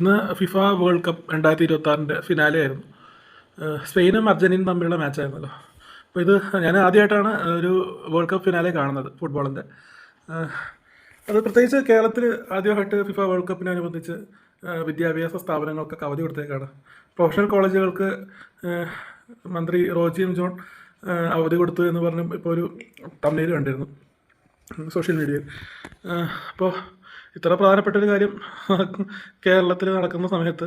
ഇന്ന് FIFA world cup 2026 finale ആയിരുന്നു. സ്പെയിനും അർജൻറ്റീനയും തമ്മിലുള്ള മാച്ചായിരുന്നല്ലോ. അപ്പോൾ ഇത് ഞാൻ ആദ്യമായിട്ടാണ് ഒരു വേൾഡ് കപ്പ് ഫിനാലെ കാണുന്നത് ഫുട്ബോളിൻ്റെ. അത് പ്രത്യേകിച്ച് കേരളത്തിൽ ആദ്യമായിട്ട് ഫിഫ വേൾഡ് കപ്പിനനുബന്ധിച്ച് വിദ്യാഭ്യാസ സ്ഥാപനങ്ങൾക്കൊക്കെ അവധി കൊടുത്തേക്കാണ്. പ്രൊഫഷണൽ കോളേജുകൾക്ക് മന്ത്രി റോജി എം ജോൺ അവധി കൊടുത്തു എന്ന് പറഞ്ഞ് ഇപ്പോൾ ഒരു തമിഴിൽ കണ്ടിരുന്നു സോഷ്യൽ മീഡിയയിൽ. അപ്പോൾ ഇത്ര പ്രധാനപ്പെട്ടൊരു കാര്യം കേരളത്തിൽ നടക്കുന്ന സമയത്ത്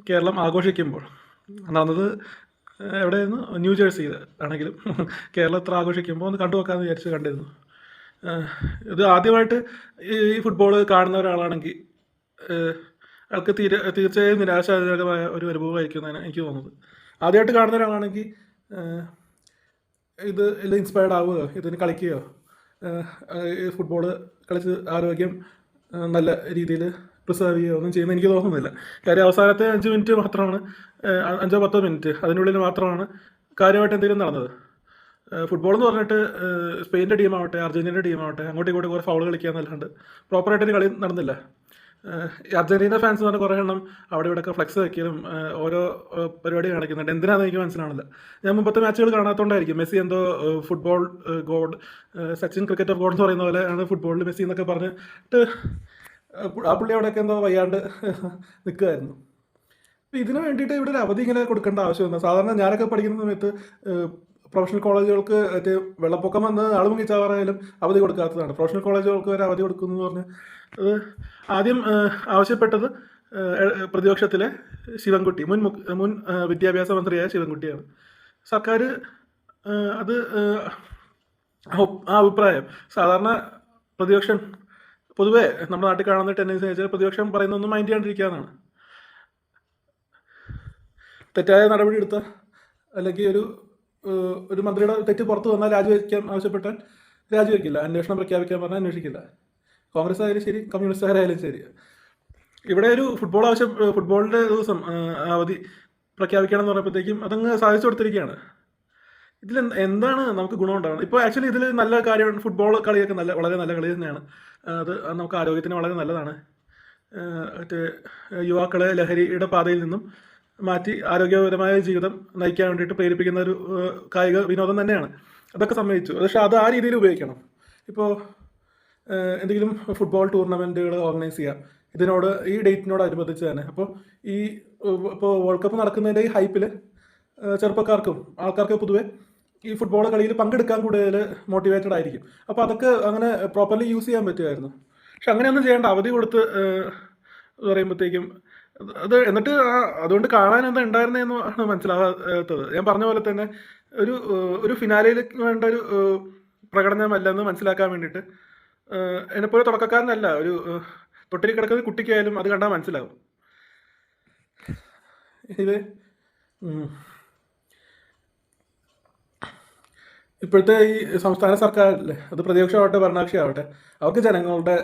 കേരളം ആഘോഷിക്കുമ്പോൾ നടന്നത് എവിടെയായിരുന്നു, ന്യൂ ജേഴ്സിയിൽ ആണെങ്കിലും കേരളം ഇത്ര ആഘോഷിക്കുമ്പോൾ ഒന്ന് കണ്ടു നോക്കാമെന്ന് വിചാരിച്ച് കണ്ടിരുന്നു. ഇത് ആദ്യമായിട്ട് ഈ ഫുട്ബോൾ കാണുന്ന ഒരാളാണെങ്കിൽ ആൾക്ക് തീർച്ചയായും നിരാശാജനകമായ ഒരു അനുഭവമായിരിക്കും എന്നാണ് എനിക്ക് തോന്നുന്നത്. ആദ്യമായിട്ട് കാണുന്ന ഒരാളാണെങ്കിൽ ഇതിൽ ഇൻസ്പയർഡ് ആവുകയോ ഇതിന് കളിക്കുകയോ ഫുട്ബോൾ കളിച്ച് ആരോഗ്യം നല്ല രീതിയിൽ പ്രിസർവ് ചെയ്യുകയോ ഒന്നും ചെയ്യുന്നത് എനിക്ക് തോന്നുന്നില്ല. കാര്യം അവസാനത്തെ 5 മിനിറ്റ് മാത്രമാണ്, 5-10 മിനിറ്റ് അതിനുള്ളിൽ മാത്രമാണ് കാര്യമായിട്ട് എന്തെങ്കിലും നടന്നത്. ഫുട്ബോൾ എന്ന് പറഞ്ഞിട്ട് സ്പെയിൻ്റെ ടീമാവട്ടെ അർജൻറ്റീനയുടെ ടീമാവട്ടെ അങ്ങോട്ടും ഇങ്ങോട്ടും കുറേ ഫൗൾ കളിക്കുക എന്നല്ലാണ്ട് പ്രോപ്പറായിട്ടൊരു കളി നടന്നില്ല. അർജൻറ്റീന ഫാൻസ് എന്ന് പറഞ്ഞാൽ കുറേ എണ്ണം അവിടെ ഇവിടെയൊക്കെ ഫ്ലെക്സ് വയ്ക്കലും ഓരോ പരിപാടി കാണിക്കുന്നുണ്ട്. എന്തിനാണെന്ന് എനിക്ക് മനസ്സിലാവുന്നില്ല. ഞാൻ മുമ്പത്തെ മാച്ചുകൾ കാണാത്തതുകൊണ്ടായിരിക്കും. മെസ്സി എന്തോ football God, Sachin cricket of God എന്ന് പറയുന്ന പോലെയാണ് ഫുട്ബോളിൽ മെസ്സി എന്നൊക്കെ പറഞ്ഞിട്ട് ആ പുള്ളി അവിടെയൊക്കെ എന്തോ വയ്യാണ്ട് നിൽക്കുമായിരുന്നു. അപ്പോൾ ഇതിന് വേണ്ടിയിട്ട് ഇവിടെ ഒരു അവധി ഇങ്ങനെ കൊടുക്കേണ്ട ആവശ്യമില്ല. സാധാരണ ഞാനൊക്കെ പഠിക്കുന്ന സമയത്ത് പ്രൊഫഷണൽ കോളേജുകൾക്ക് മറ്റേ വെള്ളപ്പൊക്കം വന്ന് ആൾ മുങ്ങിച്ചാവാറായാലും അവധി കൊടുക്കാത്തതാണ്. പ്രൊഫഷണൽ കോളേജുകൾക്ക് വരെ അവധി കൊടുക്കുന്നു എന്ന് പറഞ്ഞ് അത് ആദ്യം ആവശ്യപ്പെട്ടത് പ്രതിപക്ഷത്തിലെ ശിവൻകുട്ടി, മുൻ വിദ്യാഭ്യാസ മന്ത്രിയായ ശിവൻകുട്ടിയാണ്. സർക്കാർ അത് ആ അഭിപ്രായം സാധാരണ പ്രതിപക്ഷം പൊതുവേ നമ്മുടെ നാട്ടിൽ കാണുന്ന ടെൻഡൻസി വെച്ചാൽ പ്രതിപക്ഷം പറയുന്നൊന്നും മൈൻഡ് ചെയ്യാണ്ടിരിക്കാന്നാണ്. തെറ്റായ നടപടി എടുത്ത അല്ലെങ്കിൽ ഒരു മന്ത്രിയുടെ തെറ്റ് പുറത്ത് വന്നാൽ രാജിവെക്കാൻ ആവശ്യപ്പെട്ടാൽ രാജിവെക്കില്ല, അന്വേഷണം പ്രഖ്യാപിക്കാൻ പറഞ്ഞാൽ അന്വേഷിക്കില്ല. കോൺഗ്രസ് ആയാലും ശരി കമ്മ്യൂണിസ്റ്റുകാരായാലും ശരി. ഇവിടെ ഒരു ഫുട്ബോളിൻ്റെ ദിവസം അവധി പ്രഖ്യാപിക്കണം എന്ന് പറഞ്ഞപ്പോഴത്തേക്കും അതങ്ങ് സാധിച്ചു കൊടുത്തിരിക്കുകയാണ്. ഇതിൽ എന്താണ് നമുക്ക് ഗുണമുണ്ടാകുന്നത്? ഇപ്പോൾ ആക്ച്വലി ഇതിൽ നല്ല കാര്യമാണ്. ഫുട്ബോൾ കളിയൊക്കെ വളരെ നല്ല കളി തന്നെയാണ്. അത് നമുക്ക് ആരോഗ്യത്തിന് വളരെ നല്ലതാണ്. മറ്റേ യുവാക്കളെ ലഹരിയുടെ പാതയിൽ നിന്നും മാറ്റി ആരോഗ്യപരമായ ജീവിതം നയിക്കാൻ വേണ്ടിയിട്ട് പ്രേരിപ്പിക്കുന്ന ഒരു കായിക വിനോദം തന്നെയാണ്. അതൊക്കെ സമ്മതിച്ചു. പക്ഷേ അത് ആ രീതിയിൽ ഉപയോഗിക്കണം. ഇപ്പോൾ എന്തെങ്കിലും ഫുട്ബോൾ ടൂർണമെൻറ്റുകൾ ഓർഗനൈസ് ചെയ്യാം ഈ ഡേറ്റിനോടനുബന്ധിച്ച് തന്നെ. അപ്പോൾ വേൾഡ് കപ്പ് നടക്കുന്നതിൻ്റെ ഈ ഹൈപ്പിൽ ചെറുപ്പക്കാർക്കും ആൾക്കാർക്ക് പൊതുവെ ഈ ഫുട്ബോൾ കളിയിൽ പങ്കെടുക്കാൻ കൂടുതൽ മോട്ടിവേറ്റഡ് ആയിരിക്കും. അപ്പോൾ അതൊക്കെ അങ്ങനെ പ്രോപ്പർലി യൂസ് ചെയ്യാൻ പറ്റുമായിരുന്നു. പക്ഷെ അങ്ങനെയൊന്നും ചെയ്യേണ്ട, അവധി കൊടുത്ത് പറയുമ്പോഴത്തേക്കും എന്നിട്ട് അതുകൊണ്ട് കാണാൻ എന്താ ഉണ്ടായിരുന്നതെന്ന് ആണ് മനസ്സിലാകാത്തത്. ഞാൻ പറഞ്ഞ പോലെ തന്നെ ഒരു ഫിനാലയിലേക്ക് വേണ്ട ഒരു പ്രകടനമല്ലെന്ന് മനസ്സിലാക്കാൻ വേണ്ടിയിട്ട് എന്നെപ്പോലെ തുടക്കക്കാരനല്ല, ഒരു തൊട്ടിൽ കിടക്കുന്ന കുട്ടിക്കായാലും അത് കണ്ടാൽ മനസ്സിലാവും. ഇത് ഇപ്പോഴത്തെ ഈ സംസ്ഥാന സർക്കാരല്ലേ, അത് പ്രതിപക്ഷമാവട്ടെ ഭരണകക്ഷിയാവട്ടെ, അവർക്ക് ജനങ്ങളുടെ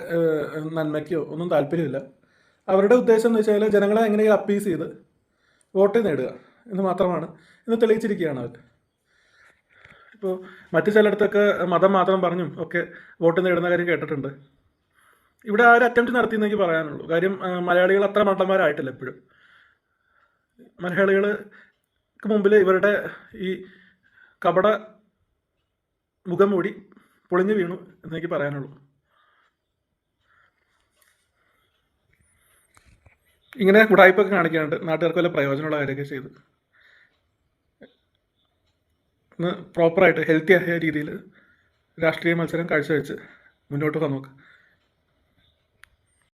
നന്മയ്ക്കോ ഒന്നും താല്പര്യമില്ല. അവരുടെ ഉദ്ദേശം എന്ന് വെച്ചാൽ ജനങ്ങളെ എങ്ങനെയും അപ്പീസ് ചെയ്ത് വോട്ട് നേടുക എന്ന് മാത്രമാണ്. ഇന്ന് തെളിയിച്ചിരിക്കുകയാണ് അവർ. ഇപ്പോൾ മറ്റു ചിലയിടത്തൊക്കെ മതം മാത്രം പറഞ്ഞും ഒക്കെ വോട്ട് നേടുന്ന കാര്യം കേട്ടിട്ടുണ്ട്. ഇവിടെ ആ ഒരു അറ്റംപ്റ്റ് നടത്തിയെന്ന് എനിക്ക് പറയാനുള്ളൂ. കാര്യം മലയാളികൾ അത്ര മണ്ടന്മാരായിട്ടില്ല എപ്പോഴും. മലയാളികൾക്ക് മുമ്പിൽ ഇവരുടെ ഈ കപട മുഖം മൂടി പൊളിഞ്ഞു വീണു എന്നെനിക്ക് പറയാനുള്ളൂ. ഇങ്ങനെ ഉടായ്പൊക്കെ കാണിക്കാണ്ട് നാട്ടുകാർക്ക് വല്ല പ്രയോജനമുള്ള കാര്യമൊക്കെ ചെയ്ത് പ്രോപ്പറായിട്ട് ഹെൽത്തി ആയ രീതിയിൽ രാഷ്ട്രീയ മത്സരം കാഴ്ചവെച്ച് മുന്നോട്ട് നോക്കുക.